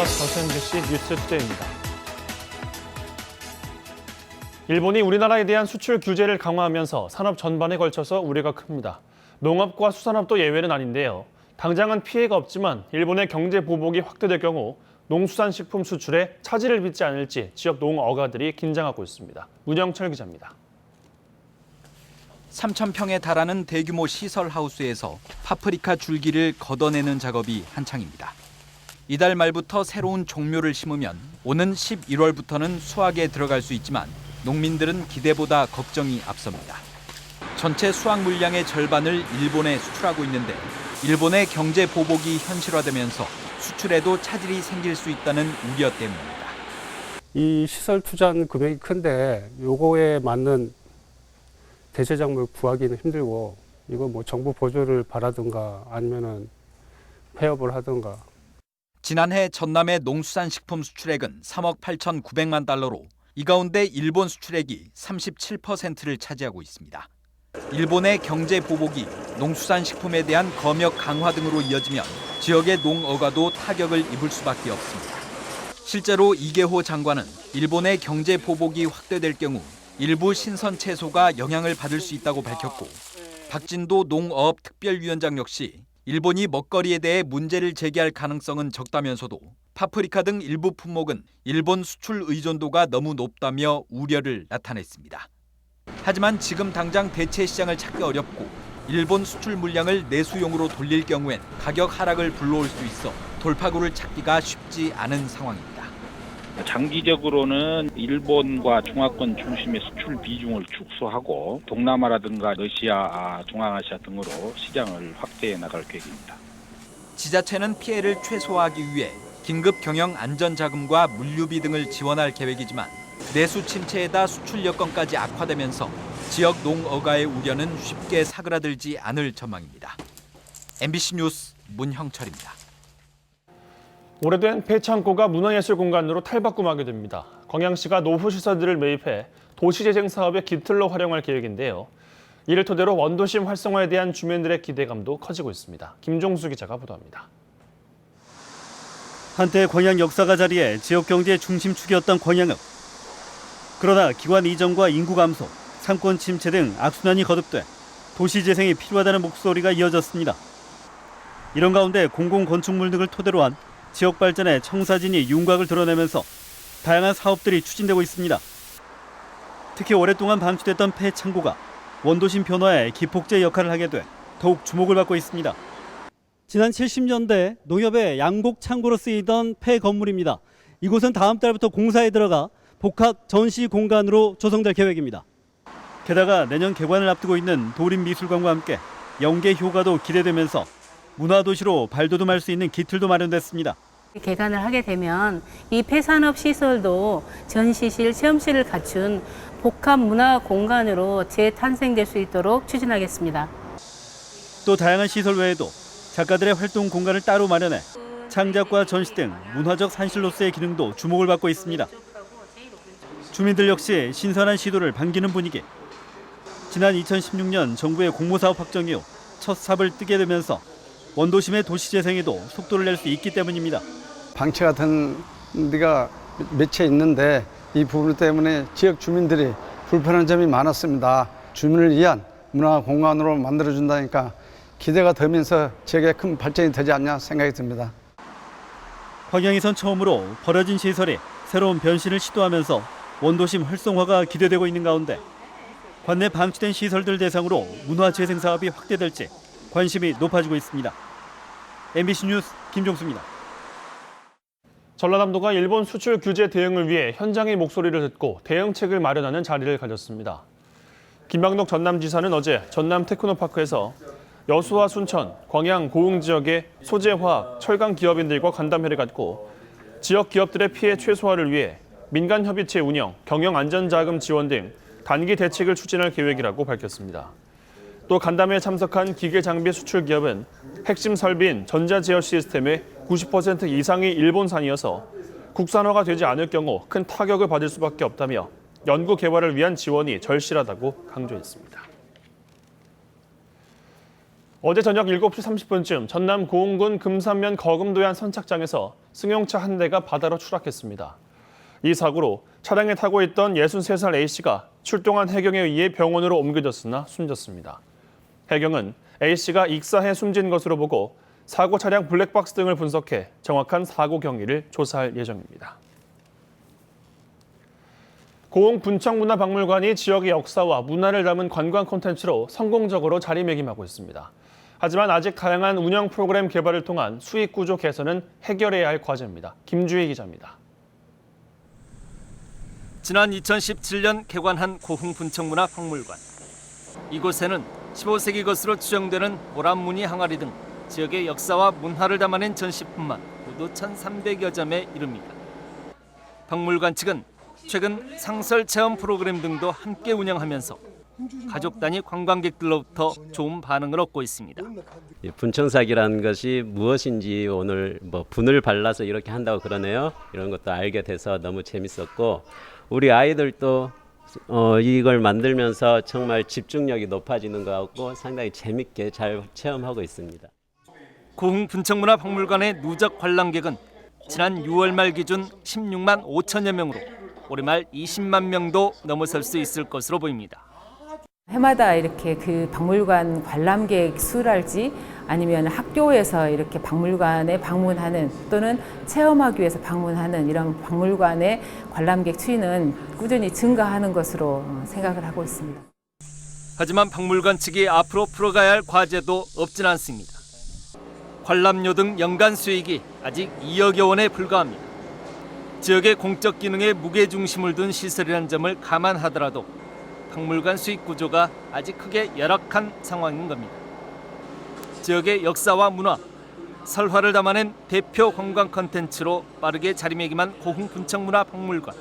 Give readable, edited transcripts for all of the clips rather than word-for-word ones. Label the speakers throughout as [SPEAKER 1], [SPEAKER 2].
[SPEAKER 1] TBS MBC 뉴스투데이입니다. 일본이 우리나라에 대한 수출 규제를 강화하면서 산업 전반에 걸쳐서 우려가 큽니다. 농업과 수산업도 예외는 아닌데요. 당장은 피해가 없지만 일본의 경제 보복이 확대될 경우 농수산식품 수출에 차질을 빚지 않을지 지역 농어가들이 긴장하고 있습니다. 문영철 기자입니다.
[SPEAKER 2] 3,000평에 달하는 대규모 시설 하우스에서 파프리카 줄기를 걷어내는 작업이 한창입니다. 이달 말부터 새로운 종묘를 심으면 오는 11월부터는 수확에 들어갈 수 있지만 농민들은 기대보다 걱정이 앞섭니다. 전체 수확 물량의 절반을 일본에 수출하고 있는데 일본의 경제 보복이 현실화되면서 수출에도 차질이 생길 수 있다는 우려 때문입니다.
[SPEAKER 3] 이 시설 투자는 금액이 큰데 요거에 맞는 대체작물 구하기는 힘들고 이거 뭐 정부 보조를 바라든가 아니면은 폐업을 하든가.
[SPEAKER 2] 지난해 전남의 농수산식품 수출액은 3억 8,900만 달러로 이 가운데 일본 수출액이 37%를 차지하고 있습니다. 일본의 경제 보복이 농수산식품에 대한 검역 강화 등으로 이어지면 지역의 농어가도 타격을 입을 수밖에 없습니다. 실제로 이계호 장관은 일본의 경제 보복이 확대될 경우 일부 신선 채소가 영향을 받을 수 있다고 밝혔고 박진도 농어업특별위원장 역시 일본이 먹거리에 대해 문제를 제기할 가능성은 적다면서도 파프리카 등 일부 품목은 일본 수출 의존도가 너무 높다며 우려를 나타냈습니다. 하지만 지금 당장 대체 시장을 찾기 어렵고 일본 수출 물량을 내수용으로 돌릴 경우엔 가격 하락을 불러올 수 있어 돌파구를 찾기가 쉽지 않은 상황입니다.
[SPEAKER 4] 장기적으로는 일본과 중화권 중심의 수출 비중을 축소하고 동남아라든가 러시아, 중앙아시아 등으로 시장을 확대해 나갈 계획입니다.
[SPEAKER 2] 지자체는 피해를 최소화하기 위해 긴급 경영 안전자금과 물류비 등을 지원할 계획이지만 내수 침체에다 수출 여건까지 악화되면서 지역 농어가의 우려는 쉽게 사그라들지 않을 전망입니다. MBC 뉴스 문형철입니다.
[SPEAKER 1] 오래된 폐창고가 문화예술 공간으로 탈바꿈하게 됩니다. 광양시가 노후시설들을 매입해 도시재생 사업의 기틀로 활용할 계획인데요. 이를 토대로 원도심 활성화에 대한 주민들의 기대감도 커지고 있습니다. 김종수 기자가 보도합니다.
[SPEAKER 5] 한때 광양 역사가 자리에 지역 경제의 중심축이었던 광양읍. 그러나 기관 이전과 인구 감소, 상권 침체 등 악순환이 거듭돼 도시재생이 필요하다는 목소리가 이어졌습니다. 이런 가운데 공공건축물 등을 토대로 한 지역 발전에 청사진이 윤곽을 드러내면서 다양한 사업들이 추진되고 있습니다. 특히 오랫동안 방치됐던 폐창고가 원도심 변화에 기폭제 역할을 하게 돼 더욱 주목을 받고 있습니다. 지난 70년대 농협의 양곡 창고로 쓰이던 폐 건물입니다. 이곳은 다음 달부터 공사에 들어가 복합 전시 공간으로 조성될 계획입니다. 게다가 내년 개관을 앞두고 있는 도림미술관과 함께 연계 효과도 기대되면서 문화도시로 발돋움할 수 있는 기틀도 마련됐습니다.
[SPEAKER 6] 개관을 하게 되면 이 폐산업 시설도 전시실, 체험실을 갖춘 복합 문화 공간으로 재탄생될 수 있도록 추진하겠습니다.
[SPEAKER 5] 또 다양한 시설 외에도 작가들의 활동 공간을 따로 마련해 창작과 전시 등 문화적 산실로서의 기능도 주목을 받고 있습니다. 주민들 역시 신선한 시도를 반기는 분위기. 지난 2016년 정부의 공모사업 확정 이후 첫 삽을 뜨게 되면서 원도심의 도시재생에도 속도를 낼 수 있기 때문입니다.
[SPEAKER 7] 방치 같은 데가 몇 채 있는데 이 부분 때문에 지역 주민들이 불편한 점이 많았습니다. 주민을 위한 문화 공간으로 만들어준다니까 기대가 되면서 지역에 큰 발전이 되지 않냐 생각이 듭니다.
[SPEAKER 5] 광양에선 처음으로 버려진 시설이 새로운 변신을 시도하면서 원도심 활성화가 기대되고 있는 가운데 관내 방치된 시설들 대상으로 문화재생 사업이 확대될지 관심이 높아지고 있습니다. MBC 뉴스 김종수입니다.
[SPEAKER 1] 전라남도가 일본 수출 규제 대응을 위해 현장의 목소리를 듣고 대응책을 마련하는 자리를 가졌습니다. 김방록 전남지사는 어제 전남 테크노파크에서 여수와 순천, 광양, 고흥 지역의 소재화학, 철강 기업인들과 간담회를 갖고 지역 기업들의 피해 최소화를 위해 민간협의체 운영, 경영안전자금 지원 등 단기 대책을 추진할 계획이라고 밝혔습니다. 또 간담회에 참석한 기계장비 수출 기업은 핵심 설비인 전자제어 시스템의 90% 이상이 일본산이어서 국산화가 되지 않을 경우 큰 타격을 받을 수밖에 없다며 연구 개발을 위한 지원이 절실하다고 강조했습니다. 어제 저녁 7시 30분쯤 전남 고흥군 금산면 거금도안 선착장에서 승용차 한 대가 바다로 추락했습니다. 이 사고로 차량에 타고 있던 63살 A씨가 출동한 해경에 의해 병원으로 옮겨졌으나 숨졌습니다. 해경은 A씨가 익사해 숨진 것으로 보고 사고 차량 블랙박스 등을 분석해 정확한 사고 경위를 조사할 예정입니다. 고흥 분청문화박물관이 지역의 역사와 문화를 담은 관광 콘텐츠로 성공적으로 자리매김하고 있습니다. 하지만 아직 다양한 운영 프로그램 개발을 통한 수익 구조 개선은 해결해야 할 과제입니다. 김주희 기자입니다.
[SPEAKER 8] 지난 2017년 개관한 고흥 분청문화박물관. 이곳에는 15세기 것으로 추정되는 모란무늬 항아리 등 지역의 역사와 문화를 담아낸 전시품만 모두 1,300여 점에 이릅니다. 박물관 측은 최근 상설 체험 프로그램 등도 함께 운영하면서 가족 단위 관광객들로부터 좋은 반응을 얻고 있습니다.
[SPEAKER 9] 분청사기라는 것이 무엇인지 오늘 분을 발라서 이렇게 한다고 그러네요. 이런 것도 알게 돼서 너무 재밌었고 우리 아이들도 이걸 만들면서 정말 집중력이 높아지는 것 같고 상당히 재밌게 잘 체험하고 있습니다.
[SPEAKER 8] 고흥 분청문화박물관의 누적 관람객은 지난 6월 말 기준 16만 5천여 명으로 올해 말 20만 명도 넘어설 수 있을 것으로 보입니다.
[SPEAKER 10] 해마다 이렇게 그 박물관 관람객 수랄지 아니면 학교에서 이렇게 박물관에 방문하는 또는 체험하기 위해서 방문하는 이런 박물관의 관람객 추이는 꾸준히 증가하는 것으로 생각을 하고 있습니다.
[SPEAKER 8] 하지만 박물관 측이 앞으로 풀어가야 할 과제도 없진 않습니다. 관람료 등 연간 수익이 아직 2억여 원에 불과합니다. 지역의 공적 기능에 무게중심을 둔 시설이라는 점을 감안하더라도 박물관 수익 구조가 아직 크게 열악한 상황인 겁니다. 지역의 역사와 문화, 설화를 담아낸 대표 관광 콘텐츠로 빠르게 자리매김한 고흥 분청문화박물관.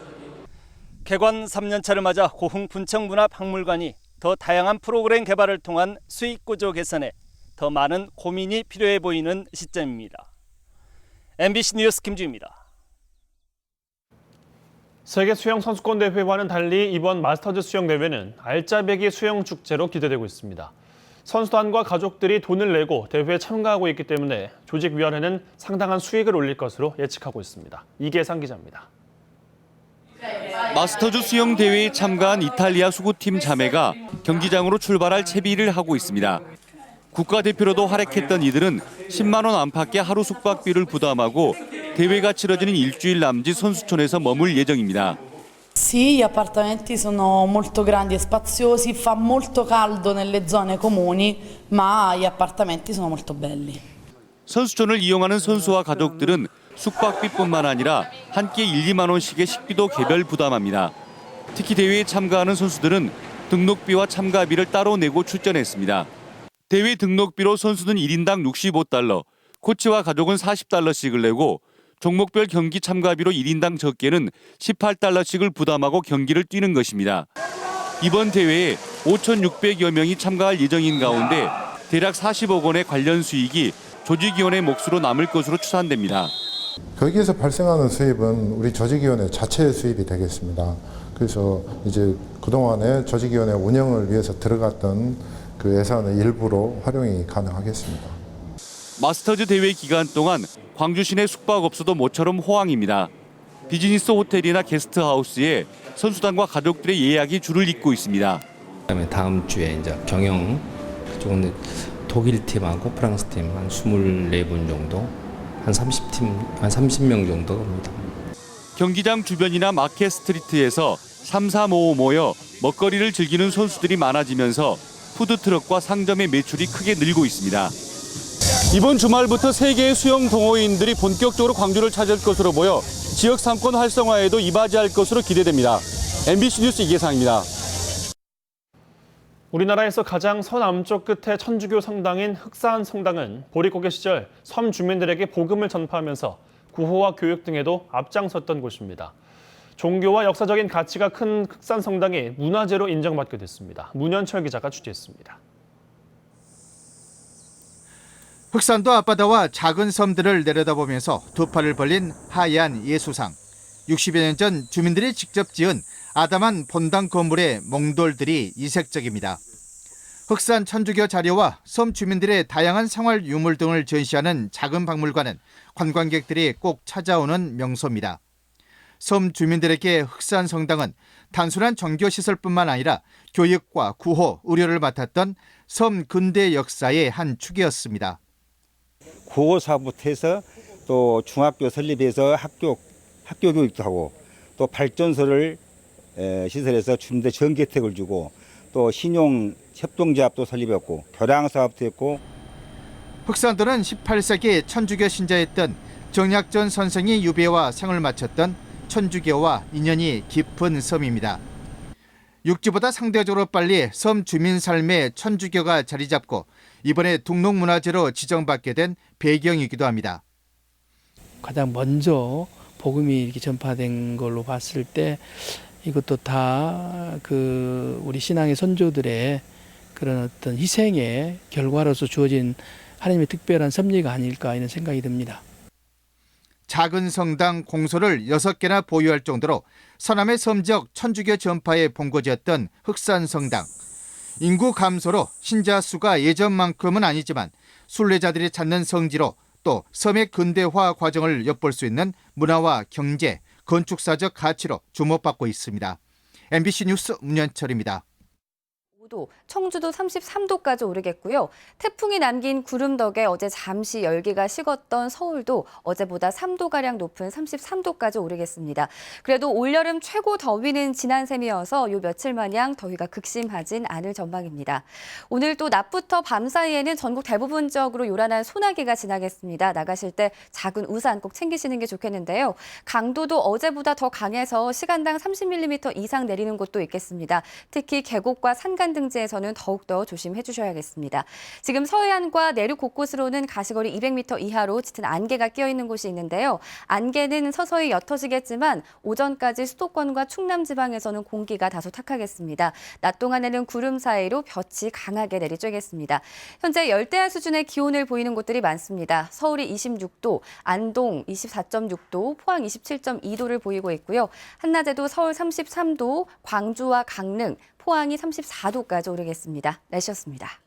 [SPEAKER 8] 개관 3년차를 맞아 고흥 분청문화박물관이 더 다양한 프로그램 개발을 통한 수익 구조 개선에 더 많은 고민이 필요해 보이는 시점입니다. MBC 뉴스 김주희입니다.
[SPEAKER 1] 세계 수영 선수권 대회와는 달리 이번 마스터즈 수영 대회는 알짜배기 수영 축제로 기대되고 있습니다. 선수단과 가족들이 돈을 내고 대회에 참가하고 있기 때문에 조직위원회는 상당한 수익을 올릴 것으로 예측하고 있습니다. 이계상 기자입니다.
[SPEAKER 11] 마스터즈 수영 대회에 참가한 이탈리아 수구팀 자매가 경기장으로 출발할 채비를 하고 있습니다. 국가대표로도 활약했던 이들은 10만 원 안팎의 하루 숙박비를 부담하고 대회가 치러지는 일주일 남짓 선수촌에서 머물 예정입니다.
[SPEAKER 12] Sì, gli appartamenti sono molto grandi e spaziosi, fa molto caldo nelle zone comuni, ma gli appartamenti sono molto belli.
[SPEAKER 11] 선수촌을 이용하는 선수와 가족들은 숙박비뿐만 아니라 한 끼에 1, 2만 원씩의 식비도 개별 부담합니다. 특히 대회에 참가하는 선수들은 등록비와 참가비를 따로 내고 출전했습니다. 대회 등록비로 선수는 1인당 65달러, 코치와 가족은 40달러씩을 내고 종목별 경기 참가비로 1인당 적게는 18달러씩을 부담하고 경기를 뛰는 것입니다. 이번 대회에 5,600여 명이 참가할 예정인 가운데 대략 40억 원의 관련 수익이 조직위원회 몫으로 남을 것으로 추산됩니다.
[SPEAKER 13] 거기에서 발생하는 수입은 우리 조직위원회 자체 수입이 되겠습니다. 그래서 이제 그동안에 조직위원회 운영을 위해서 들어갔던 그 예산의 일부로 활용이 가능하겠습니다.
[SPEAKER 11] 마스터즈 대회 기간 동안 광주 시내 숙박업소도 모처럼 호황입니다. 비즈니스 호텔이나 게스트하우스에 선수단과 가족들의 예약이 줄을 잇고 있습니다.
[SPEAKER 14] 그다음에 다음 주에 이제 경영 그쪽은 독일 팀하고 프랑스 팀 한 24분 정도, 한 30팀, 한 30명 정도가 옵니다.
[SPEAKER 11] 경기장 주변이나 마켓 스트리트에서 3, 4, 5 모여 먹거리를 즐기는 선수들이 많아지면서 푸드트럭과 상점의 매출이 크게 늘고 있습니다.
[SPEAKER 15] 이번 주말부터 3개의 수영 동호인들이 본격적으로 광주를 찾을 것으로 보여 지역 상권 활성화에도 이바지할 것으로 기대됩니다. MBC 뉴스 이계상입니다.
[SPEAKER 1] 우리나라에서 가장 서남쪽 끝에 천주교 성당인 흑산 성당은 보릿고개 시절 섬 주민들에게 복음을 전파하면서 구호와 교육 등에도 앞장섰던 곳입니다. 종교와 역사적인 가치가 큰 흑산 성당이 문화재로 인정받게 됐습니다. 문현철 기자가 취재했습니다.
[SPEAKER 16] 흑산도 앞바다와 작은 섬들을 내려다보면서 두 팔을 벌린 하얀 예수상. 60여 년 전 주민들이 직접 지은 아담한 본당 건물의 몽돌들이 이색적입니다. 흑산 천주교 자료와 섬 주민들의 다양한 생활 유물 등을 전시하는 작은 박물관은 관광객들이 꼭 찾아오는 명소입니다. 섬 주민들에게 흑산 성당은 단순한 종교시설뿐만 아니라 교육과 구호, 의료를 맡았던 섬 근대 역사의 한 축이었습니다.
[SPEAKER 17] 구호사부터 해서 또 중학교 설립해서 학교 교육도 하고 또 발전소를 시설해서 주민들 전기혜택을 주고 또 신용 협동조합도 설립했고 교량 사업도 했고.
[SPEAKER 16] 흑산도는 18세기 천주교 신자였던 정약전 선생이 유배와 생을 마쳤던 천주교와 인연이 깊은 섬입니다. 육지보다 상대적으로 빨리 섬 주민 삶에 천주교가 자리 잡고 이번에 등록문화재로 지정받게 된 배경이기도 합니다.
[SPEAKER 18] 가장 먼저 복음이 이렇게 전파된 걸로 봤을 때 이것도 다 우리 신앙의 선조들의 그런 어떤 희생의 결과로서 주어진 하나님의 특별한 섭리가 아닐까 이런 생각이 듭니다.
[SPEAKER 16] 작은 성당 공소를 6개나 보유할 정도로 서남의 섬 지역 천주교 전파의 본거지였던 흑산 성당. 인구 감소로 신자 수가 예전만큼은 아니지만 순례자들이 찾는 성지로 또 섬의 근대화 과정을 엿볼 수 있는 문화와 경제, 건축사적 가치로 주목받고 있습니다. MBC 뉴스 문현철입니다.
[SPEAKER 19] 청주도 33도까지 오르겠고요. 태풍이 남긴 구름 덕에 어제 잠시 열기가 식었던 서울도 어제보다 3도가량 높은 33도까지 오르겠습니다. 그래도 올여름 최고 더위는 지난 셈이어서 요 며칠 마냥 더위가 극심하진 않을 전망입니다. 오늘 또 낮부터 밤 사이에는 전국 대부분적으로 요란한 소나기가 지나겠습니다. 나가실 때 작은 우산 꼭 챙기시는 게 좋겠는데요. 강도도 어제보다 더 강해서 시간당 30mm 이상 내리는 곳도 있겠습니다. 특히 계곡과 산간 등지에서는 더욱더 조심해 주셔야겠습니다. 지금 서해안과 내륙 곳곳으로는 가시거리 200m 이하로 짙은 안개가 끼어 있는 곳이 있는데요. 안개는 서서히 옅어지겠지만 오전까지 수도권과 충남 지방에서는 공기가 다소 탁하겠습니다. 낮 동안에는 구름 사이로 볕이 강하게 내리쬐겠습니다. 현재 열대야 수준의 기온을 보이는 곳들이 많습니다. 서울이 26도, 안동 24.6도, 포항 27.2도를 보이고 있고요. 한낮에도 서울 33도, 광주와 강릉, 포항이 34도까지 오르겠습니다. 날씨였습니다.